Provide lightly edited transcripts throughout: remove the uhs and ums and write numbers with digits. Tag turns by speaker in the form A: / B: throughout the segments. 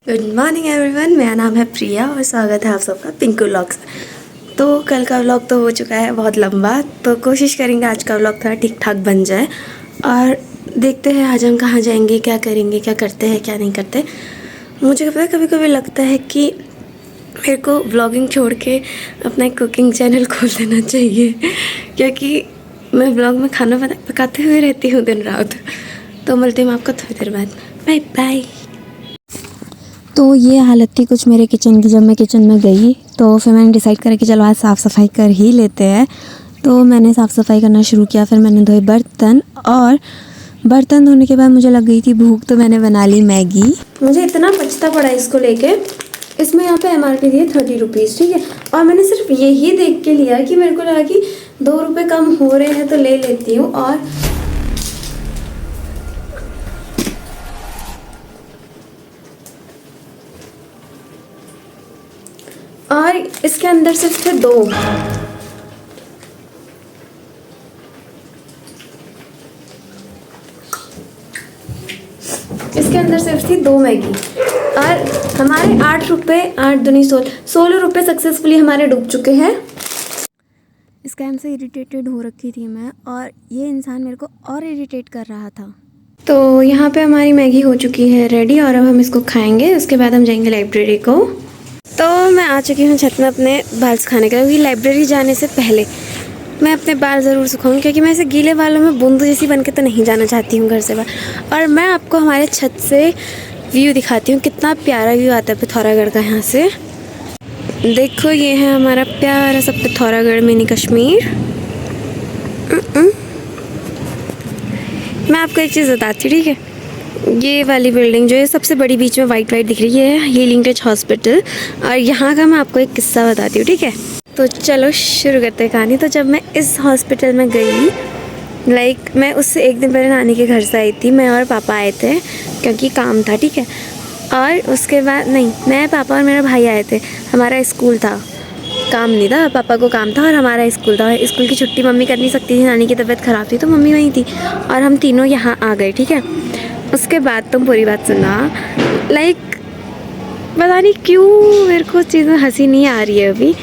A: Good morning everyone, मेरा नाम है प्रिया और स्वागत है आप सबका पिंकू व्लॉग्स। तो कल का व्लॉग तो हो चुका है बहुत लंबा, तो कोशिश करेंगे आज का व्लॉग थोड़ा ठीक ठाक बन जाए और देखते हैं आज हम कहाँ जाएंगे, क्या करेंगे, क्या करते हैं, क्या नहीं करते। मुझे पता है कभी कभी लगता है कि मेरे को व्लॉगिंग छोड़ के अपना एक कुकिंग चैनल खोल देना चाहिए क्योंकि मैं व्लॉग में खाना पकाते हुए रहती हूँ दिन रात। तो मिलती हूँ आपको थोड़ी देर बाद। Bye bye. तो ये हालत थी कुछ मेरे किचन की जब मैं किचन में गई, तो फिर मैंने डिसाइड करा कि चलो आज साफ़ सफाई कर ही लेते हैं। तो मैंने साफ़ सफाई करना शुरू किया, फिर मैंने धोए बर्तन और बर्तन धोने के बाद मुझे लग गई थी भूख, तो मैंने बना ली मैगी। मुझे इतना पछता पड़ा इसको लेके। इसमें यहाँ पे MRP दिए 30 रुपीज़, ठीक है, और मैंने सिर्फ यही देख के लिया कि मेरे को लगा कि 2 रुपये कम हो रहे हैं तो ले लेती हूँ। और इसके अंदर सिर्फ थे 2। इसके अंदर सिर्फ थी 2 मैगी और हमारे 8 रुपये, 8 दूनी 16 रुपये सक्सेसफुली हमारे डूब चुके हैं। स्कैम से इरिटेटेड हो रखी थी मैं, और ये इंसान मेरे को और इरिटेट कर रहा था। तो यहाँ पे हमारी मैगी हो चुकी है रेडी और अब हम इसको खाएंगे। उसके बाद हम जाएंगे लाइब्रेरी को। तो मैं आ चुकी हूँ छत में अपने बाल सुखाने के लिए, क्योंकि लाइब्रेरी जाने से पहले मैं अपने बाल ज़रूर सुखाऊंगी, क्योंकि मैं ऐसे गीले बालों में बूंदू जैसी बन के तो नहीं जाना चाहती हूँ घर से बाहर। और मैं आपको हमारे छत से व्यू दिखाती हूँ, कितना प्यारा व्यू आता है पिथौरागढ़ का। यहाँ से देखो, ये है हमारा प्यारा सा पिथौरागढ़ मिनी कश्मीर। मैं आपको एक चीज़ बताती हूँ, ठीक है। ये वाली बिल्डिंग जो है सबसे बड़ी बीच में वाइट दिख रही है, हीलिंग टच हॉस्पिटल। और यहाँ का मैं आपको एक किस्सा बताती हूँ, ठीक है। तो चलो शुरू करते हैं कहानी। तो जब मैं इस हॉस्पिटल में गई, मैं उससे एक दिन पहले नानी के घर से आई थी। मैं और पापा आए थे क्योंकि काम था, ठीक है। और उसके बाद नहीं, मैं, पापा और मेरा भाई आए थे। हमारा स्कूल था, काम नहीं था, पापा को काम था और हमारा स्कूल था। स्कूल की छुट्टी मम्मी कर नहीं सकती थी, नानी की तबीयत ख़राब थी, तो मम्मी वहीं थी और हम तीनों यहाँ आ गए, ठीक है। उसके बाद तुम पूरी बात सुनना। पता नहीं क्यों मेरे को चीज़ें हंसी नहीं आ रही है अभी,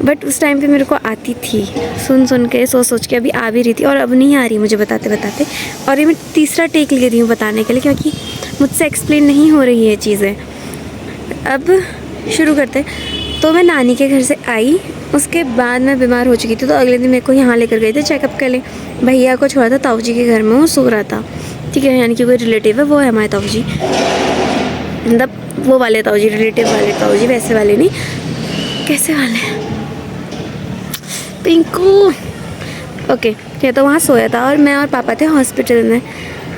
A: बट उस टाइम पे मेरे को आती थी, सुन के सोच के अभी आ भी रही थी, और अब नहीं आ रही मुझे बताते बताते। और ये मैं तीसरा टेक ले रही हूँ बताने के लिए, क्योंकि मुझसे एक्सप्लेन नहीं हो रही है चीज़ें। अब शुरू करते। तो मैं नानी के घर से आई, उसके बाद मैं बीमार हो चुकी थी, तो अगले दिन मेरे को यहाँ लेकर गए थे चेकअप के लिए। भैया को छोड़ा था ताऊ जी के घर में, वो सो रहा था, ठीक है। यानी कि कोई रिलेटिव है, वो है हमारे ताऊ जी, मतलब वो वाले ताऊ जी, रिलेटिव वाले ताऊ जी, वैसे वाले नहीं। कैसे वाले हैं पिंकू, ओके। ये तो वहाँ सोया था और मैं और पापा थे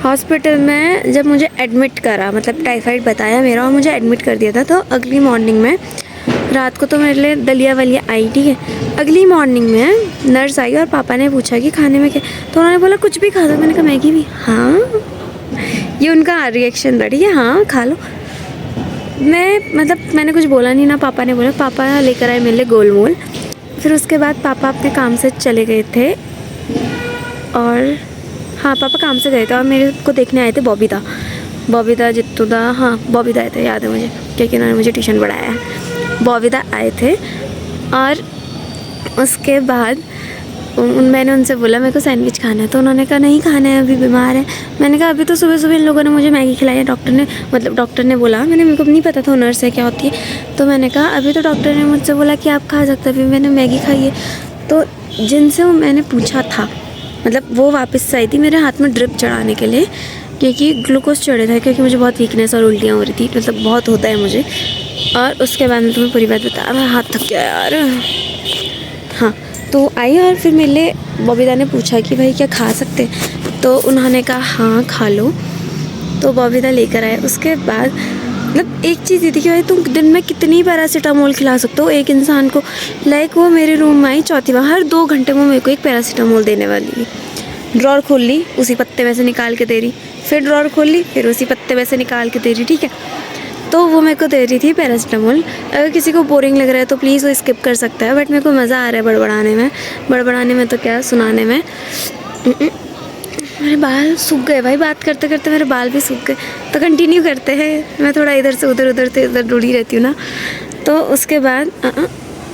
A: हॉस्पिटल में जब मुझे एडमिट करा, मतलब टाइफाइड बताया मेरा और मुझे एडमिट कर दिया था। तो अगली मॉर्निंग में, रात को तो मेरे लिए दलिया वलिया आई, ठीक है। अगली मॉर्निंग में नर्स आई और पापा ने पूछा कि खाने में क्या, तो उन्होंने बोला कुछ भी खा दो। मैंने कहा मैगी भी, हाँ, ये उनका रिएक्शन था, ठीक है, हाँ खा लो। मैंने कुछ बोला नहीं ना, पापा ने बोला। पापा लेकर आए मेरे लिए गोलमोल। फिर उसके बाद पापा अपने काम से चले गए थे, और हाँ, पापा काम से गए थे और मेरे को देखने आए थे बॉबीदा जित्तूदा, हाँ बॉबीदा आए थे, याद है मुझे, क्योंकि उन्होंने मुझे ट्यूशन पढ़ाया है। बॉबीदा आए थे और उसके बाद मैंने उनसे बोला मेरे को सैंडविच खाना है, तो उन्होंने कहा नहीं खाना है, अभी बीमार है। मैंने कहा अभी तो सुबह इन लोगों ने मुझे मैगी खिलाई है, डॉक्टर ने बोला, मेरे को नहीं पता था नर्स है क्या होती है। तो मैंने कहा अभी तो डॉक्टर ने मुझसे बोला कि आप खा सकते, अभी मैंने मैगी खाई है। तो जिनसे मैंने पूछा था, मतलब वो वापस से आई थी मेरे हाथ में ड्रिप चढ़ाने के लिए, क्योंकि ग्लूकोज चढ़े था, क्योंकि मुझे बहुत वीकनेस और उल्टियाँ हो रही थी, मतलब बहुत होता है मुझे। और उसके बाद में तुम्हें पूरी बात बता, मेरा हाथ थक गया यार। हाँ, तो आई और फिर मेरे लिए बॉबीदा ने पूछा कि भाई क्या खा सकते, तो उन्होंने कहा हाँ खा लो। तो बॉबीदा लेकर आए। उसके बाद मतलब एक चीज़ ये थी कि भाई तुम दिन में कितनी पैरासीटामोल खिला सकते हो एक इंसान को। वो मेरे रूम में आई चौथी बार, हर 2 घंटे में मेरे को एक पैरासीटामोल देने वाली। ड्रॉर खोल ली, उसी पत्ते में से निकाल के दे रही, फिर ड्रॉर खोल ली, फिर उसी पत्ते में से निकाल के दे रही, ठीक है। तो वो मेरे को दे रही थी पैरासीटामोल। अगर किसी को बोरिंग लग रहा है तो प्लीज़ वो स्किप कर सकता है, बट मेरे को मज़ा आ रहा है बड़बड़ाने में तो क्या सुनाने में। मेरे बाल सूख गए भाई, बात करते करते मेरे बाल भी सूख गए। तो कंटिन्यू करते हैं, मैं थोड़ा इधर से उधर, उधर से इधर डोली रहती हूँ ना। तो उसके बाद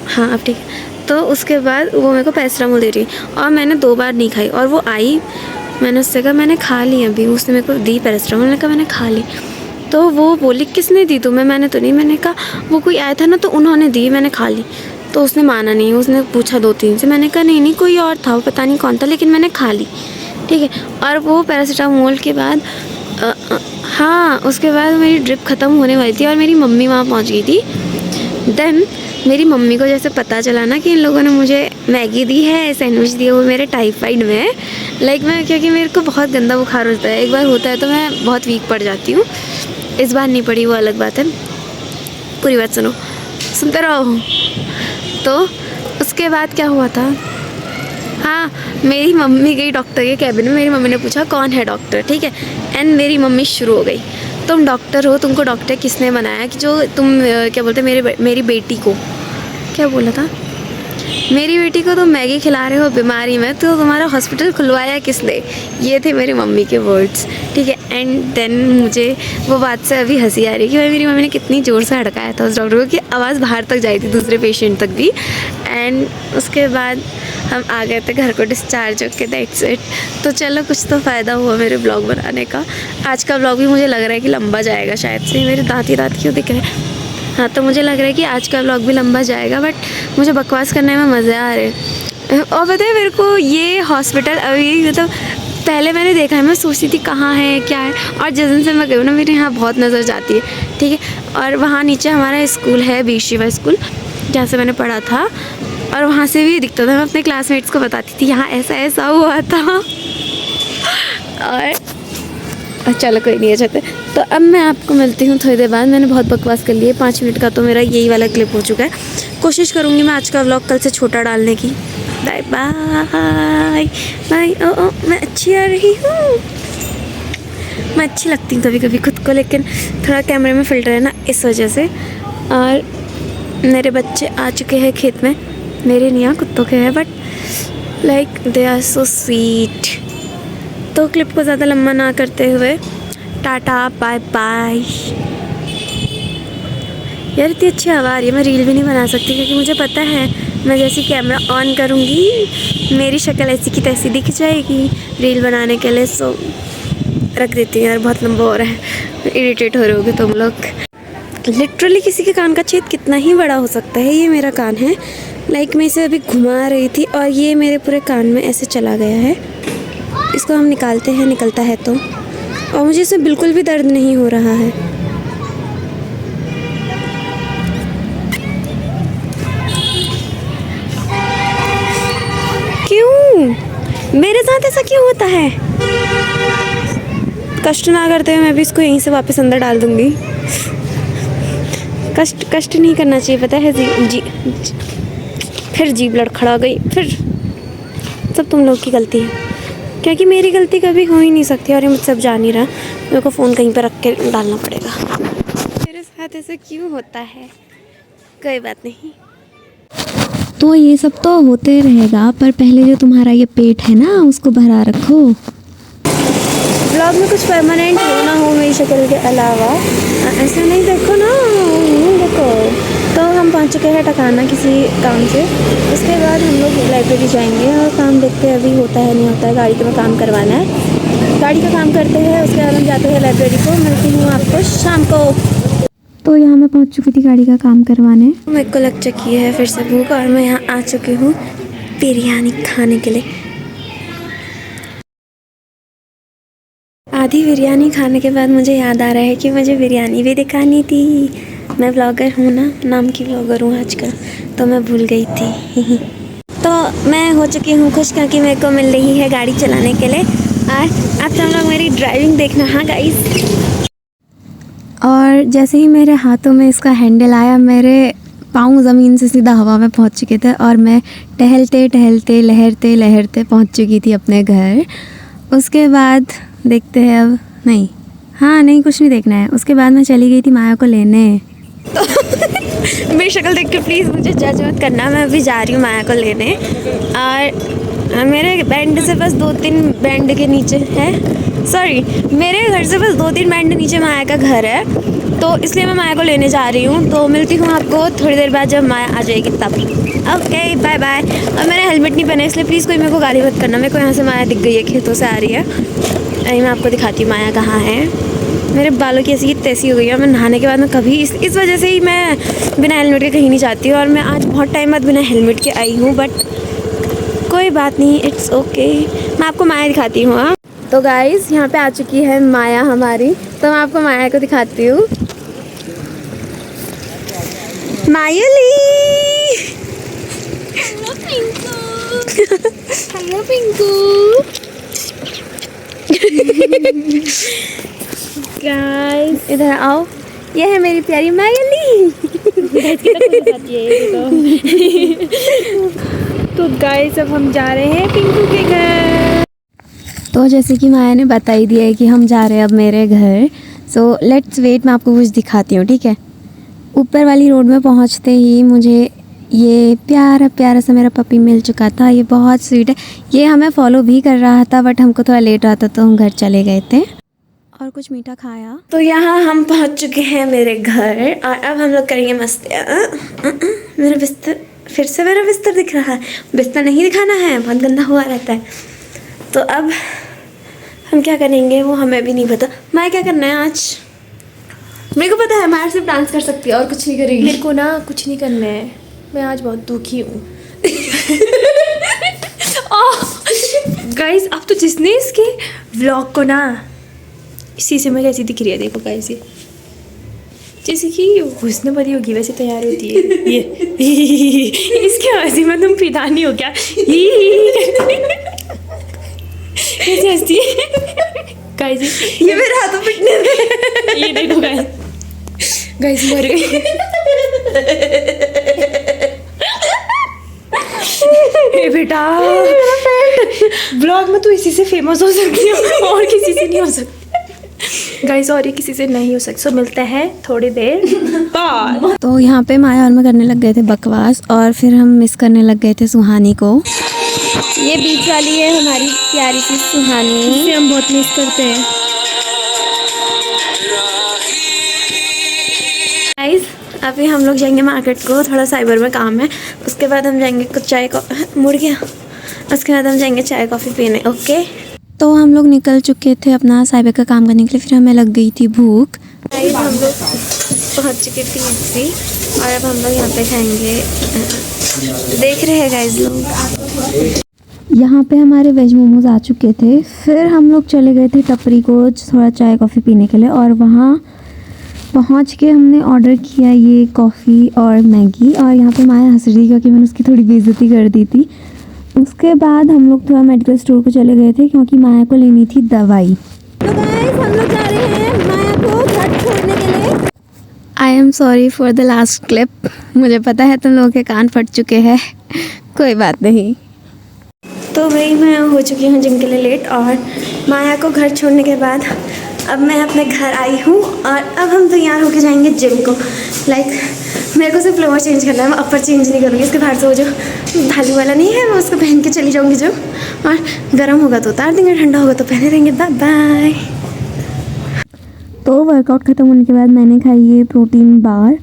A: हाँ अब ठीक है। तो उसके बाद वो मेरे को पैरासिटामोल दे रही और मैंने 2 बार नहीं खाई। और वो आई, मैंने उससे कहा मैंने खा ली अभी, उसने मेरे को दी पैरासिटामोल, मैंने कहा मैंने खा ली। तो वो बोली किसने दी तुम्हें? मैंने तो नहीं। मैंने कहा वो कोई आया था ना तो उन्होंने दी, मैंने खा ली। तो उसने माना नहीं, उसने पूछा 2-3 से। मैंने कहा नहीं नहीं कोई और था, वो पता नहीं कौन था, लेकिन मैंने खा ली, ठीक है। और वो पैरासिटामोल के बाद हाँ उसके बाद मेरी ड्रिप ख़त्म होने वाली थी और मेरी मम्मी वहाँ पहुँच गई थी। देन मेरी मम्मी को जैसे पता चला ना कि इन लोगों ने मुझे मैगी दी है, सैंडविच दिया, वो मेरे टाइफाइड में है। लाइक मैं, क्योंकि मेरे को बहुत गंदा बुखार होता है, एक बार होता है तो मैं बहुत वीक पड़ जाती हूँ। इस बार नहीं पड़ी, वो अलग बात है। पूरी बात सुनो, सुनते रहो। तो उसके बाद क्या हुआ था, हाँ मेरी मम्मी गई डॉक्टर के कैबिन में। मेरी मम्मी ने पूछा कौन है डॉक्टर, ठीक है। एंड मेरी मम्मी शुरू हो गई, तुम डॉक्टर हो, तुमको डॉक्टर किसने बनाया कि जो तुम क्या बोलते मेरी बेटी को क्या बोला था, मेरी बेटी को तुम मैगी खिला रहे हो बीमारी में, तो तुम्हारा हॉस्पिटल खुलवाया किसने? ये थे मेरी मम्मी के वर्ड्स, ठीक है। एंड देन मुझे वो बात से अभी हंसी आ रही है कि भाई मेरी मम्मी ने कितनी ज़ोर से हड़काया था उस डॉक्टर को कि आवाज़ बाहर तक जाई थी, दूसरे पेशेंट तक भी। एंड उसके बाद हम आ गए थे घर को डिस्चार्ज होके, दैट्स इट। तो चलो कुछ तो फ़ायदा हुआ मेरे ब्लॉग बनाने का। आज का ब्लॉग भी मुझे लग रहा है कि लंबा जाएगा शायद से, मेरे दाँत क्यों दिख रहे हैं। हाँ तो मुझे लग रहा है कि आज का व्लॉग भी लंबा जाएगा, बट मुझे बकवास करने में मज़े आ रहे हैं। और पता है मेरे को ये हॉस्पिटल अभी मतलब पहले मैंने देखा है, मैं सोचती थी कहाँ है क्या है, और जिस दिन से मैं गई हूँ ना मेरे यहाँ बहुत नज़र जाती है, ठीक है। और वहाँ नीचे हमारा स्कूल है, बीर शिवा स्कूल, जहाँ से मैंने पढ़ा था, और वहाँ से भी दिखता था। मैं अपने क्लासमेट्स को बताती थी यहाँ ऐसा ऐसा हुआ था। और चलो कोई नहीं, अच्छा तो अब मैं आपको मिलती हूँ थोड़ी देर बाद। मैंने बहुत बकवास कर ली है, 5 मिनट का तो मेरा यही वाला क्लिप हो चुका है। कोशिश करूँगी मैं आज का व्लॉग कल से छोटा डालने की। Bye bye bye. ओ मैं अच्छी आ रही हूँ, मैं अच्छी लगती हूँ कभी कभी खुद को, लेकिन थोड़ा कैमरे में फ़िल्टर है ना इस वजह से। और मेरे बच्चे आ चुके हैं खेत में, मेरे नहीं यहाँ कुत्तों के हैं, but like they are so sweet. तो क्लिप को ज़्यादा लंबा ना करते हुए टाटा बाय बाय। यार इतनी अच्छी हवा आ रही है, मैं रील भी नहीं बना सकती क्योंकि मुझे पता है मैं जैसे कैमरा ऑन करूँगी मेरी शक्ल ऐसी की तैसी दिख जाएगी रील बनाने के लिए। सो रख देती हूँ यार, बहुत लंबा हो रहा है, इरिटेट हो रहे होगे तुम लोग। लिटरली किसी के कान का छेद कितना ही बड़ा हो सकता है। ये मेरा कान है, लाइक मैं इसे अभी घुमा रही थी और ये मेरे पूरे कान में ऐसे चला गया है। इसको हम निकालते हैं, निकलता है तो, और मुझे इसमें बिल्कुल भी दर्द नहीं हो रहा है। क्यों मेरे साथ ऐसा क्यों होता है? कष्ट ना करते हुए मैं भी इसको यहीं से वापस अंदर डाल दूंगी। कष्ट नहीं करना चाहिए, पता है फिर जीभ लड़खड़ा गई, फिर सब तुम लोग की गलती है, क्योंकि मेरी गलती कभी हो ही नहीं सकती। और ये मुझसे अब जा नहीं रहा, मेरे को फ़ोन कहीं पर रख के डालना पड़ेगा। मेरे साथ ऐसा क्यों होता है? कोई बात नहीं।
B: तो ये सब तो होते रहेगा, पर पहले जो तुम्हारा ये पेट है ना उसको भरा रखो।
A: ब्लॉग में कुछ परमानेंट हो ना हो मेरी शक्ल के अलावा, ऐसा नहीं देखो ना, देखो। तो हम पहुंच चुके हैं टकाना किसी काम से। उसके बाद हम लोग लाइब्रेरी जाएंगे और काम देखते हैं अभी होता है नहीं होता है। गाड़ी का काम करवाना है, गाड़ी का काम करते हैं, उसके बाद हम जाते हैं लाइब्रेरी को। मिलती हूँ आपको शाम को।
B: तो यहाँ मैं पहुँच चुकी थी गाड़ी का काम करवाने।
A: मेरे को लग चुकी है फिर से भूख, और मैं यहाँ आ चुकी हूँ बिरयानी खाने के लिए। आधी बिरयानी खाने के बाद मुझे याद आ रहा है कि मुझे बिरयानी भी दिखानी थी। मैं ब्लॉगर हूँ ना, नाम की ब्लॉगर हूँ आजकल, तो मैं भूल गई थी। तो मैं हो चुकी हूँ खुश क्योंकि मेरे को मिल रही है गाड़ी चलाने के लिए। और अब तुम लोग मेरी ड्राइविंग देखना, हाँ गाइस।
B: और जैसे ही मेरे हाथों में इसका हैंडल आया, मेरे पाँव ज़मीन से सीधा हवा में पहुंच चुके थे और मैं टहलते टहलते लहरते लहरते पहुंच चुकी थी अपने घर। उसके बाद देखते हैं अब, नहीं हाँ नहीं कुछ नहीं देखना है। उसके बाद मैं चली गई थी माया को लेने।
A: मेरी शक्ल देख के प्लीज़ मुझे जज मत करना, मैं अभी जा रही हूँ माया को लेने। और मेरे बैंड से बस 2-3 बैंड के नीचे है, सॉरी मेरे घर से बस 2-3 बैंड नीचे माया का घर है, तो इसलिए मैं माया को लेने जा रही हूँ। तो मिलती हूँ आपको थोड़ी देर बाद जब माया आ जाएगी तब। Okay bye bye. और मैंने हेलमेट नहीं पहना इसलिए प्लीज़ कोई मेरे को गाली मत करना। मेरे को यहाँ से माया दिख गई है, खेतों से आ रही है। अभी मैं आपको दिखाती हूँ माया कहाँ है। मेरे बालों की ऐसी तैसी हो गई है, मैं नहाने के बाद मैं कभी इस वजह से ही मैं बिना हेलमेट के कहीं नहीं जाती हूँ। और मैं आज बहुत टाइम बाद बिना हेलमेट के आई हूँ, बट कोई बात नहीं, इट्स ओके। मैं आपको माया दिखाती हूँ। हाँ तो गाइज़ यहाँ पे आ चुकी है माया हमारी, तो मैं आपको माया को दिखाती हूँ। मायुली हेलो पिंकू गाइस इधर आओ, ये है मेरी प्यारी मायुली। तो गाइस अब हम जा रहे हैं पिंकू के घर।
B: तो जैसे कि माया ने बता ही दिया है कि हम जा रहे हैं अब मेरे घर, सो लेट्स वेट। मैं आपको कुछ दिखाती हूँ, ठीक है। ऊपर वाली रोड में पहुँचते ही मुझे ये प्यारा प्यारा सा मेरा पपी मिल चुका था। ये बहुत स्वीट है, ये हमें फॉलो भी कर रहा था, बट हमको थोड़ा लेट रहा था तो हम घर चले गए थे और कुछ मीठा खाया।
A: तो यहाँ हम पहुँच चुके हैं मेरे घर, और अब हम लोग करेंगे मस्ती। मेरा बिस्तर, फिर से मेरा बिस्तर दिख रहा है। बिस्तर नहीं दिखाना है, बहुत गंदा हुआ रहता है। तो अब हम क्या करेंगे वो हमें भी नहीं पता। मैं क्या करना है आज, मेरे को पता है माया सिर्फ डांस कर सकती है और कुछ नहीं करेगी।
C: मेरे को ना कुछ नहीं करना है, मैं आज बहुत दुखी हूँ। गाइस अब तो जिसने इसके व्लॉग को ना, इसी से मैं कैसी दिख रही है देखो गाइस, ये जैसे कि हुस्नबरी होगी वैसे तैयार होती है ये। इसके हंसी में तुम फिदा नहीं हो क्या? कैसे हंसती है गाइस,
A: ये मेरे हाथों पिटने में।
C: ये देखो गाइस, गाइस मर गई। ए बेटा ब्लॉग में तू इसी से फेमस हो सकती है और किसी से नहीं हो सकती गाइस, और ये किसी से नहीं हो सकता। सो मिलते हैं थोड़ी देर बाद।
B: तो यहाँ पे माया और मैं करने लग गए थे बकवास, और फिर हम मिस करने लग गए थे सुहानी को।
A: ये बीच वाली है हमारी प्यारी सी सुहानी,
C: इसे हम बहुत मिस करते हैं
A: गाइस। अभी हम लोग जाएंगे मार्केट को, थोड़ा साइबर में काम है। उसके बाद हम जाएंगे कुछ चाय को मुड़ गया, उसके बाद हम जाएंगे चाय कॉफ़ी पीने। ओके
B: तो हम लोग निकल चुके थे अपना साइबर का काम करने के लिए, फिर हमें लग गई थी भूख।
A: गाइस हम लोग पहुँच चुके थे TFC, और अब हम लोग यहाँ पे खाएंगे। देख रहे हैं गाइस लोग,
B: यहाँ पे हमारे वेज मोमोज आ चुके थे। फिर हम लोग चले गए थे टपरी को थोड़ा चाय कॉफ़ी पीने के लिए, और वहाँ पहुँच के हमने ऑर्डर किया ये कॉफ़ी और मैगी। और यहाँ पे माया हंस रही थी क्योंकि मैंने उसकी थोड़ी बेइज्जती कर दी थी। उसके बाद हम लोग थोड़ा मेडिकल स्टोर को चले गए थे क्योंकि माया को लेनी थी दवाई।
A: तो गाइस हम लोग जा रहे हैं माया को घर छोड़ने के लिए।
B: I am sorry for the last clip, मुझे पता है तुम लोगों के कान फट चुके हैं, कोई बात नहीं।
A: तो भाई मैं हो चुकी हूँ जिम के लिए लेट, और माया को घर छोड़ने के बाद अब मैं अपने घर आई हूँ, और अब हम तैयार होके जाएंगे जिम को। मेरे को सिर्फ लोअर चेंज करना है, मैं अपर चेंज नहीं करूँगी। इसके बाहर से वो जो भालू वाला नहीं है, मैं उसको पहन के चली जाऊँगी जो, और गर्म होगा तो उतार देंगे, ठंडा होगा तो पहने देंगे। Bye bye.
B: तो वर्कआउट ख़त्म होने के बाद मैंने खाई ये प्रोटीन बार,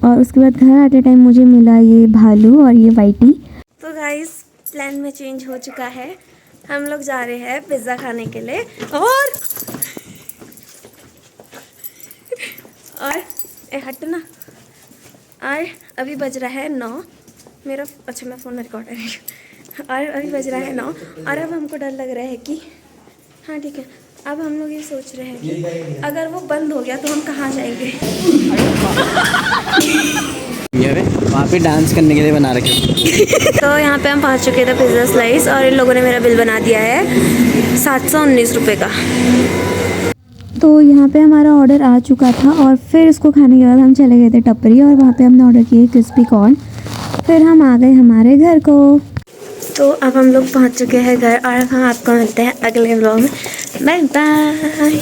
B: और उसके बाद घर आते टाइम मुझे मिला ये भालू और ये वाइटी।
A: तो गाइस प्लान में चेंज हो चुका है, हम लोग जा रहे हैं पिज़्ज़ा खाने के लिए। और हट ना। और अभी बज रहा है 9, मेरा अच्छा मैं फ़ोन में रिकॉर्ड है। और अभी बज रहा है 9, और अब हमको डर लग रहा है कि हाँ ठीक है, अब हम लोग ये सोच रहे हैं कि अगर वो बंद हो गया तो हम कहाँ जाएंगे।
D: वहाँ पे डांस करने के लिए बना रखे।
A: तो यहाँ पे हम पहुँच चुके थे पिज़्ज़ा स्लाइस, और इन लोगों ने मेरा बिल बना दिया है 719 रुपये का।
B: तो यहाँ पे हमारा ऑर्डर आ चुका था, और फिर इसको खाने के बाद हम चले गए थे टपरी, और वहाँ पे हमने ऑर्डर किए क्रिस्पी कॉर्न। फिर हम आ गए हमारे घर को।
A: तो अब हम लोग पहुँच चुके हैं घर, और हम आपको मिलते हैं अगले व्लॉग में। Bye bye.